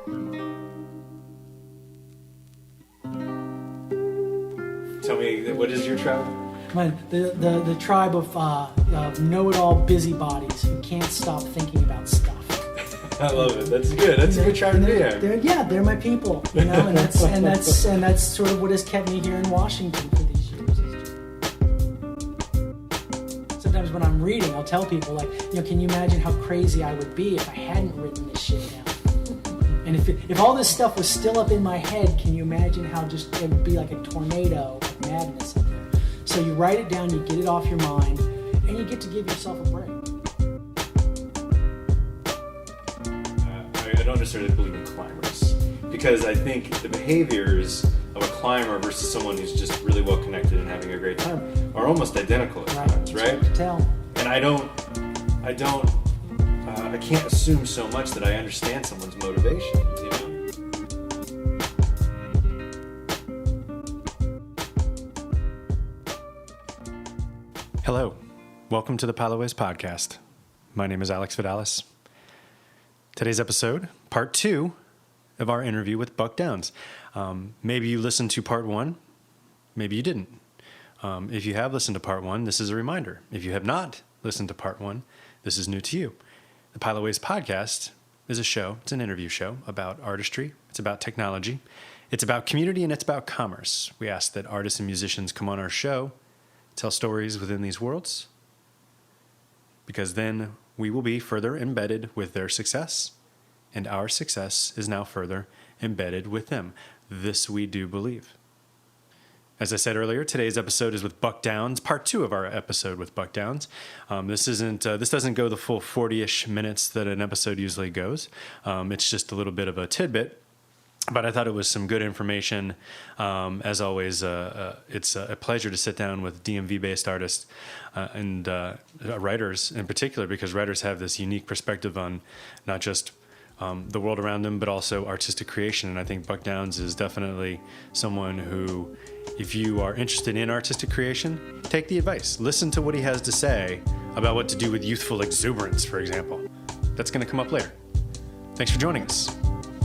Tell me, what is your tribe? The tribe of know-it-all busybodies who can't stop thinking about stuff. I love it. That's good. That's a good tribe to be in. They're my people, and that's sort of what has kept me here in Washington for these years. Sometimes when I'm reading, I'll tell people, like, can you imagine how crazy I would be if I hadn't written this shit down? And if all this stuff was still up in my head, can you imagine how just it would be like a tornado of madness up there? So you write it down, you get it off your mind, and you get to give yourself a break. I don't necessarily believe in climbers, because I think the behaviors of a climber versus someone who's just really well connected and having a great time are almost identical at times, right? It's hard to tell. And I can't assume so much that I understand someone's motivations, Hello, welcome to the Palaways Podcast. My name is Alex Vidalis. Today's episode, part 2 of our interview with Buck Downs. Maybe you listened to part 1, maybe you didn't. If you have listened to part 1, this is a reminder. If you have not listened to part 1, this is new to you. The Palaways Podcast is a show, it's an interview show about artistry, it's about technology, it's about community, and it's about commerce. We ask that artists and musicians come on our show, tell stories within these worlds, because then we will be further embedded with their success, and our success is now further embedded with them. This we do believe. As I said earlier, today's episode is with Buck Downs, part 2 of our episode with Buck Downs. This doesn't go the full 40-ish minutes that an episode usually goes. It's just a little bit of a tidbit. But I thought it was some good information. As always, it's a pleasure to sit down with DMV-based artists and writers in particular, because writers have this unique perspective on not just the world around them, but also artistic creation. And I think Buck Downs is definitely someone who, if you are interested in artistic creation, take the advice. Listen to what he has to say about what to do with youthful exuberance, for example. That's going to come up later. Thanks for joining us.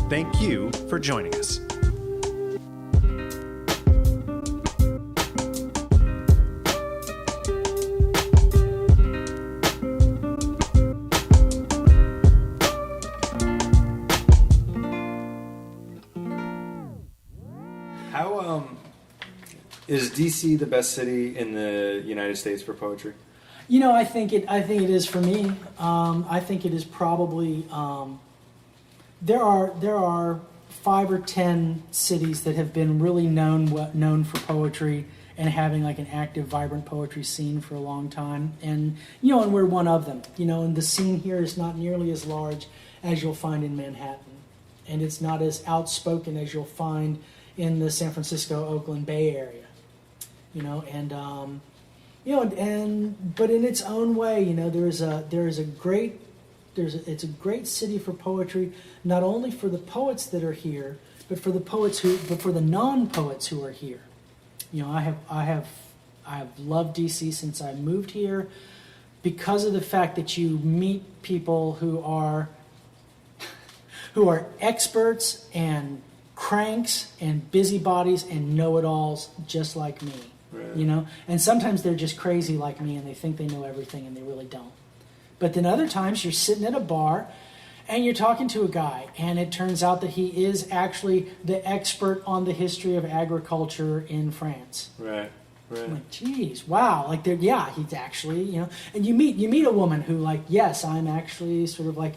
Thank you for joining us. How is DC the best city in the United States for poetry? I think it is for me. I think it is probably. There are 5 or 10 cities that have been really known for poetry and having like an active, vibrant poetry scene for a long time, and we're one of them. And the scene here is not nearly as large as you'll find in Manhattan, and it's not as outspoken as you'll find in the San Francisco, Oakland Bay Area. But in its own way, it's a great city for poetry, not only for the poets that are here, but for the non-poets who are here. I have loved DC since I moved here, because of the fact that you meet people who are experts and cranks and busybodies and know-it-alls just like me. Right. And sometimes they're just crazy like me and they think they know everything and they really don't. But then other times you're sitting at a bar and you're talking to a guy, and it turns out that he is actually the expert on the history of agriculture in France. Right. I'm like, geez, wow. Like, he's actually, And you meet a woman who, like, yes, I'm actually sort of like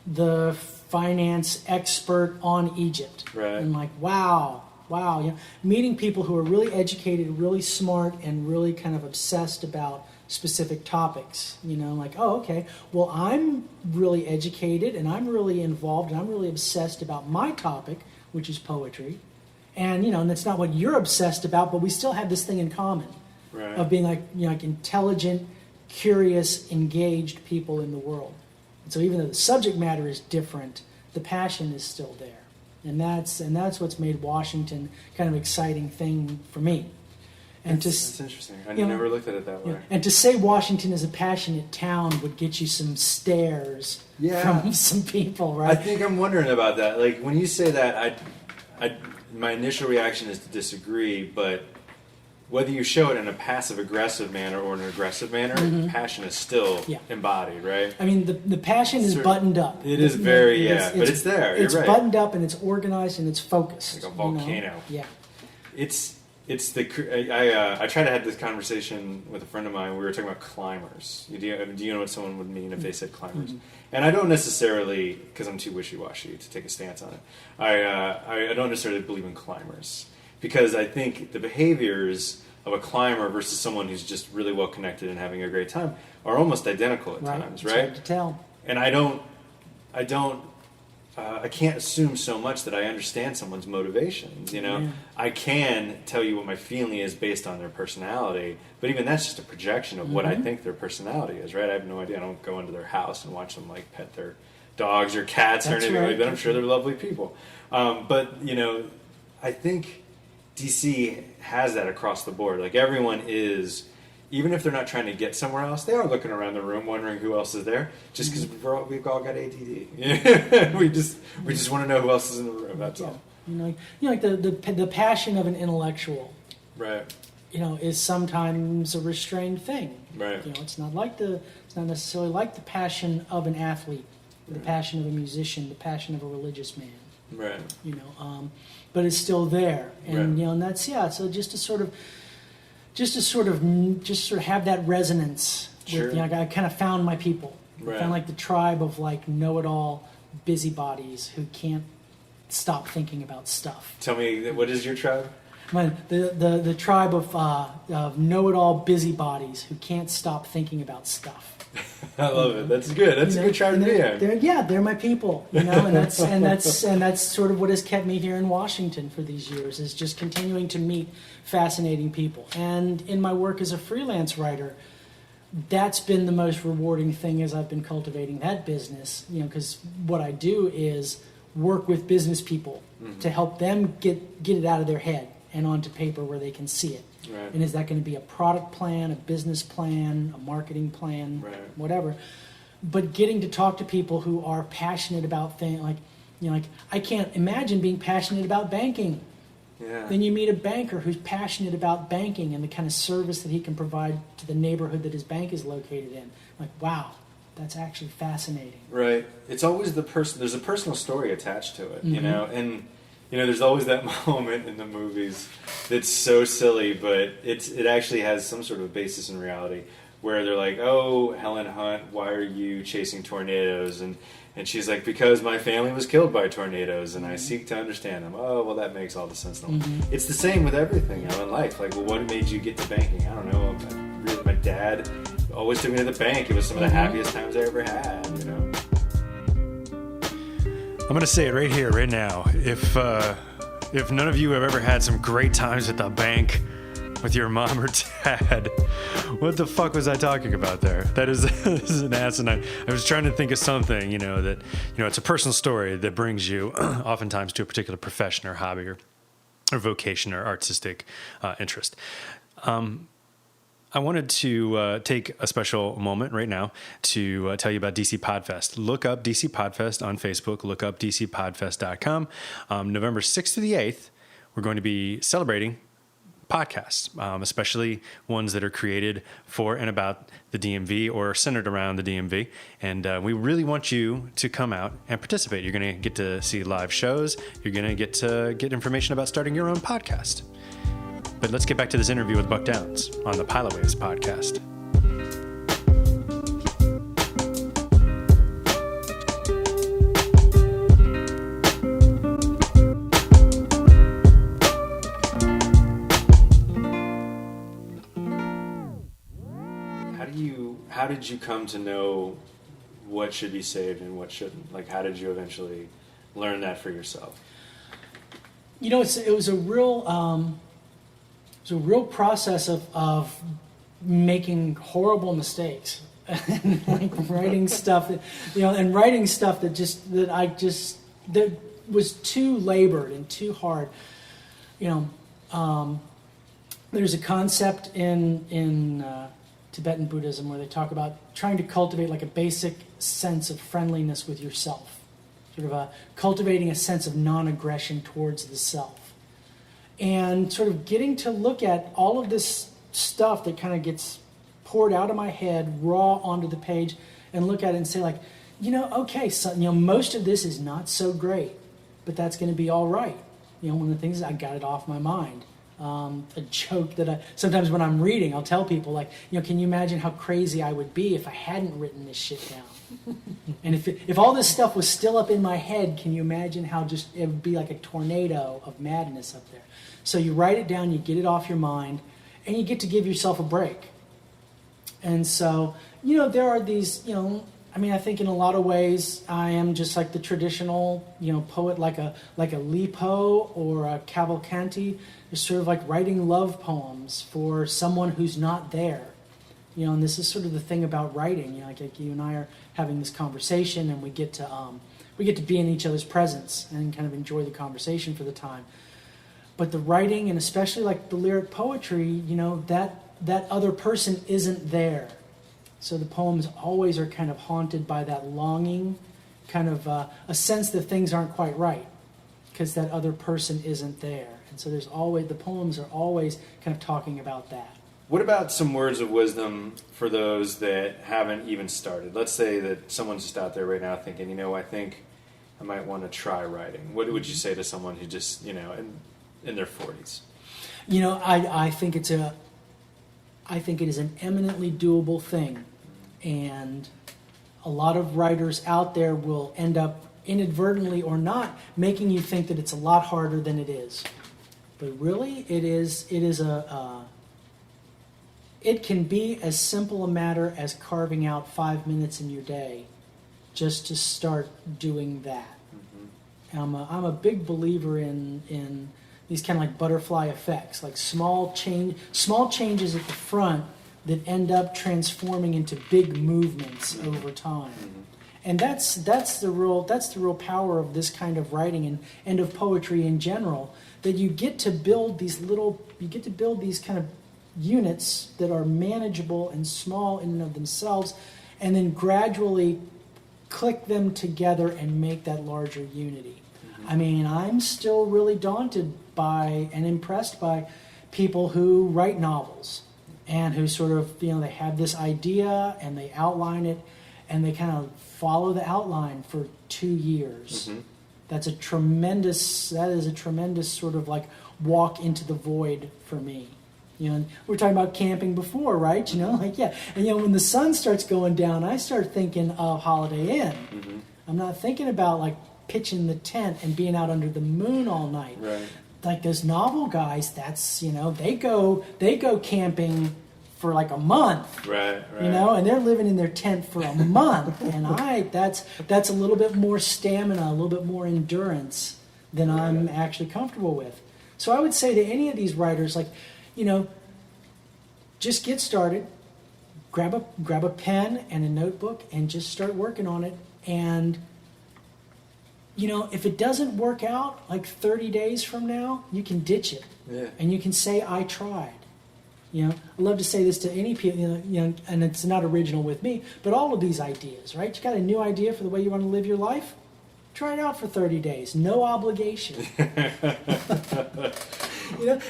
the finance expert on Egypt. Right. And like, wow. Meeting people who are really educated, really smart, and really kind of obsessed about specific topics, like, oh, okay, well, I'm really educated and I'm really involved and I'm really obsessed about my topic, which is poetry, and and that's not what you're obsessed about, but we still have this thing in common. Right. Of being like intelligent, curious, engaged people in the world. And so even though the subject matter is different, the passion is still there, and that's what's made Washington kind of an exciting thing for me. And that's interesting. I you know, never looked at it that way. And to say Washington is a passionate town would get you some stares from some people, right? I think I'm wondering about that. Like when you say that, my initial reaction is to disagree, but whether you show it in a passive-aggressive manner or an aggressive manner, passion is still embodied, right? I mean, the passion is buttoned up. It is very, but it's there. It's You're right. buttoned up and it's organized and it's focused. Like a volcano. Yeah. I tried to have this conversation with a friend of mine. We were talking about climbers. Do you know what someone would mean if they said climbers? Mm-hmm. And I don't necessarily, because I'm too wishy-washy to take a stance on it, I don't necessarily believe in climbers. Because I think the behaviors of a climber versus someone who's just really well connected and having a great time are almost identical at times, right? It's hard to tell. And I can't assume so much that I understand someone's motivations. I can tell you what my feeling is based on their personality, but even that's just a projection of what I think their personality is, right? I have no idea. I don't go into their house and watch them like pet their dogs or cats or anything like that. I'm sure they're lovely people, but I think DC has that across the board. Like everyone is, even if they're not trying to get somewhere else, they are looking around the room wondering who else is there. Just because we've all got ADD, we just want to know who else is in the room. That's all. Like the passion of an intellectual, right? Is sometimes a restrained thing, right? It's not necessarily like the passion of an athlete, the passion of a musician, the passion of a religious man. Right. But it's still there, and and that's So just to sort of have that resonance. Sure. With, I kind of found my people. Right. I found like the tribe of like know-it-all busybodies who can't stop thinking about stuff. Tell me, what is your tribe? The tribe of know-it-all busybodies who can't stop thinking about stuff. I love it. That's good. That's a good tribe to be in. They're my people. And that's sort of what has kept me here in Washington for these years, is just continuing to meet fascinating people. And in my work as a freelance writer, that's been the most rewarding thing as I've been cultivating that business. Because what I do is work with business people to help them get it out of their head and onto paper where they can see it. Right. And is that going to be a product plan, a business plan, a marketing plan, whatever? But getting to talk to people who are passionate about things like I can't imagine being passionate about banking. Yeah. Then you meet a banker who's passionate about banking and the kind of service that he can provide to the neighborhood that his bank is located in. Like, wow, that's actually fascinating. Right. It's always there's a personal story attached to it, and there's always that moment in the movies that's so silly, but it actually has some sort of basis in reality, where they're like, "Oh, Helen Hunt, why are you chasing tornadoes?" And she's like, "Because my family was killed by tornadoes, and I seek to understand them." Oh, well, that makes all the sense in the world. It's the same with everything in life. Like, well, what made you get to banking? I don't know. My dad always took me to the bank. It was some of the happiest times I ever had. I'm going to say it right here, right now. If none of you have ever had some great times at the bank with your mom or dad, what the fuck was I talking about there? This is an asinine. I was trying to think of something, that, it's a personal story that brings you oftentimes to a particular profession or hobby or vocation or artistic interest. I wanted to take a special moment right now to tell you about DC Podfest. Look up DC Podfest on Facebook. Look up dcpodfest.com. November 6th to the 8th, we're going to be celebrating podcasts, especially ones that are created for and about the DMV or centered around the DMV. And we really want you to come out and participate. You're going to get to see live shows. You're going to get information about starting your own podcast. But let's get back to this interview with Buck Downs on the Piloways podcast. How did you come to know what should be saved and what shouldn't? Like, how did you eventually learn that for yourself? It was a real process of making horrible mistakes, like writing stuff that that was too labored and too hard. there's a concept in Tibetan Buddhism where they talk about trying to cultivate like a basic sense of friendliness with yourself, sort of cultivating a sense of non-aggression towards the self, and sort of getting to look at all of this stuff that kind of gets poured out of my head raw onto the page and look at it and say like, okay, so most of this is not so great, but that's going to be all right. One of the things is I got it off my mind. A joke that sometimes when I'm reading, I'll tell people like, can you imagine how crazy I would be if I hadn't written this shit down? And if all this stuff was still up in my head, can you imagine how just it would be like a tornado of madness up there? So you write it down, you get it off your mind, and you get to give yourself a break. And so, there are these, I think in a lot of ways I am just like the traditional, poet, like a Lipo or a Cavalcanti, is sort of like writing love poems for someone who's not there. And this is sort of the thing about writing. Like you and I are having this conversation, and we get to be in each other's presence and kind of enjoy the conversation for the time. But the writing, and especially like the lyric poetry, that other person isn't there. So the poems always are kind of haunted by that longing, kind of a sense that things aren't quite right because that other person isn't there. And so the poems are always kind of talking about that. What about some words of wisdom for those that haven't even started? Let's say that someone's just out there right now thinking, I think I might want to try writing. What would you say to someone who just, in their 40s? I think it is an eminently doable thing. And a lot of writers out there will end up inadvertently or not making you think that it's a lot harder than it is. But really, it can be as simple a matter as carving out 5 minutes in your day just to start doing that. Mm-hmm. I'm a big believer in these kind of like butterfly effects, like small changes at the front that end up transforming into big movements over time. Mm-hmm. And that's the real power of this kind of writing and of poetry in general, that you get to build these kind of units that are manageable and small in and of themselves, and then gradually click them together and make that larger unity. Mm-hmm. I'm still really daunted by and impressed by people who write novels and who sort of, they have this idea and they outline it and they kind of follow the outline for 2 years. Mm-hmm. That is a tremendous sort of like walk into the void for me. We were talking about camping before, right? And when the sun starts going down, I start thinking of Holiday Inn. Mm-hmm. I'm not thinking about like pitching the tent and being out under the moon all night. Right. Like those novel guys, that's, they go camping for like a month. Right. And they're living in their tent for a month. And that's a little bit more stamina, a little bit more endurance than I'm actually comfortable with. So I would say to any of these writers, like, just get started, grab a pen and a notebook and just start working on it. And if it doesn't work out, like 30 days from now, you can ditch it. Yeah. And you can say, I tried. I love to say this to any people, and it's not original with me, but all of these ideas, right? You got a new idea for the way you want to live your life? Try it out for 30 days. No obligation. And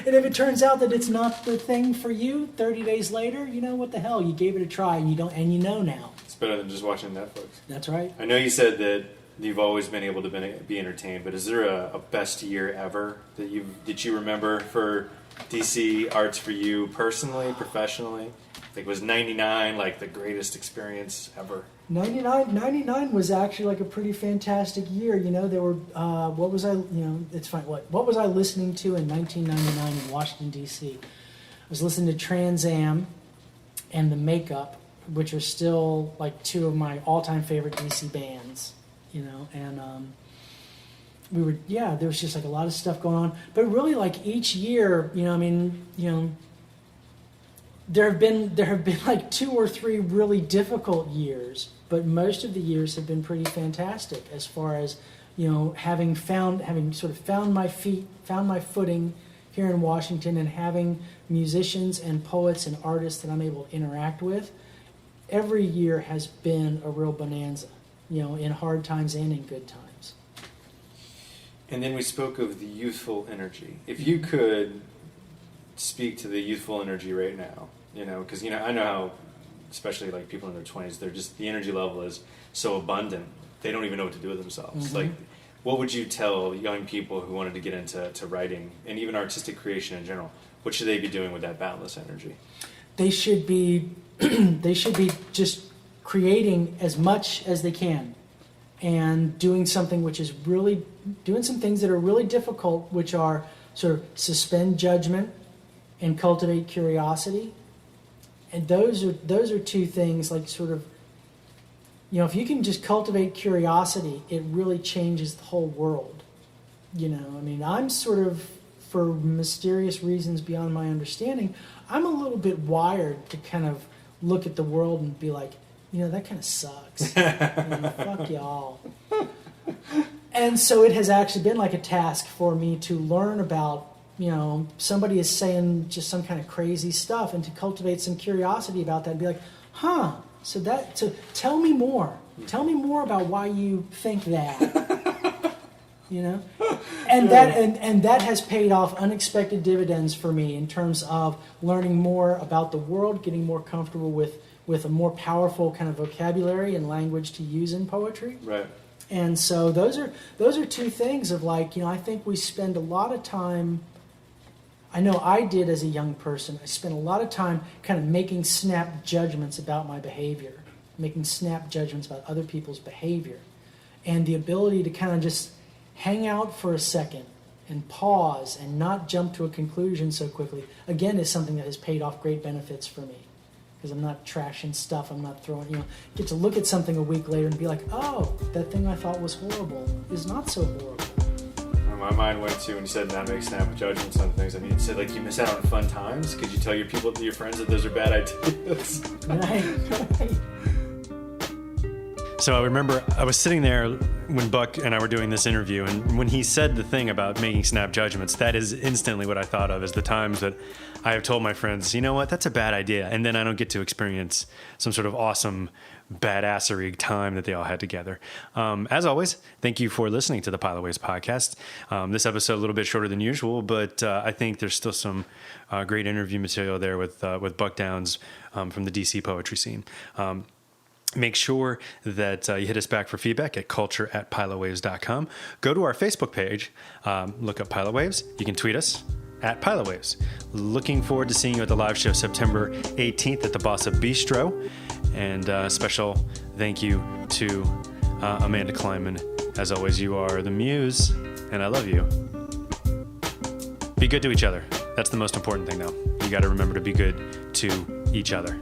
if it turns out that it's not the thing for you 30 days later, what the hell? You gave it a try and you know now. It's better than just watching Netflix. That's right. I know you said that you've always been able to be entertained, but is there a best year ever that you remember for DC Arts for you personally, professionally? Like, was 99 like the greatest experience ever? 99 was actually like a pretty fantastic year. There were what was I? It's fine. What was I listening to in 1999 in Washington D.C.? I was listening to Trans Am and The Makeup, which are still like two of my all-time favorite DC bands. And there was just like a lot of stuff going on. But really, like each year, there have been like 2 or 3 really difficult years, but most of the years have been pretty fantastic as far as having found my feet, found my footing, here in Washington and having musicians and poets and artists that I'm able to interact with, every year has been a real bonanza, in hard times and in good times. And then we spoke of the youthful energy. If you could speak to the youthful energy right now, because, I know how, especially like people in their 20s, they're just, the energy level is so abundant, they don't even know what to do with themselves. Like, what would you tell young people who wanted to get into writing and even artistic creation in general? What should they be doing with that boundless energy? They should be just creating as much as they can and doing some things that are really difficult, which are sort of suspend judgment and cultivate curiosity. And those are two things, like, sort of, if you can just cultivate curiosity, it really changes the whole world. I'm sort of, for mysterious reasons beyond my understanding, I'm a little bit wired to kind of look at the world and be like, that kind of sucks. Fuck y'all. And so it has actually been like a task for me to learn about, somebody is saying just some kind of crazy stuff, and to cultivate some curiosity about that and be like, so tell me more. Tell me more about why you think that. And that has paid off unexpected dividends for me in terms of learning more about the world, getting more comfortable with a more powerful kind of vocabulary and language to use in poetry. Right. And so those are two things of, like, I think we spend a lot of time, I know I did as a young person, I spent a lot of time kind of making snap judgments about my behavior, making snap judgments about other people's behavior. And the ability to kind of just hang out for a second and pause and not jump to a conclusion so quickly, again, is something that has paid off great benefits for me. Because I'm not trashing stuff, I'm not throwing, get to look at something a week later and be like, oh, that thing I thought was horrible is not so horrible. My mind went to, when you said not make snap judgments on things, you said, like, you miss out on fun times. Could you tell your friends that those are bad ideas? Right. So I remember I was sitting there when Buck and I were doing this interview, and when he said the thing about making snap judgments, that is instantly what I thought of as the times that I have told my friends, you know what, that's a bad idea. And then I don't get to experience some sort of awesome badassery time that they all had together. As always, thank you for listening to the Pileaways podcast. This episode a little bit shorter than usual, but I think there's still some great interview material there with Buck Downs from the DC poetry scene. Make sure that you hit us back for feedback at culture@pileawaves.com. Go to our Facebook page, look up Pileawaves. You can tweet us at Pileawaves. Looking forward to seeing you at the live show September 18th at the Bossa Bistro. And a special thank you to Amanda Kleinman. As always, you are the muse, and I love you. Be good to each other. That's the most important thing, though. You got to remember to be good to each other.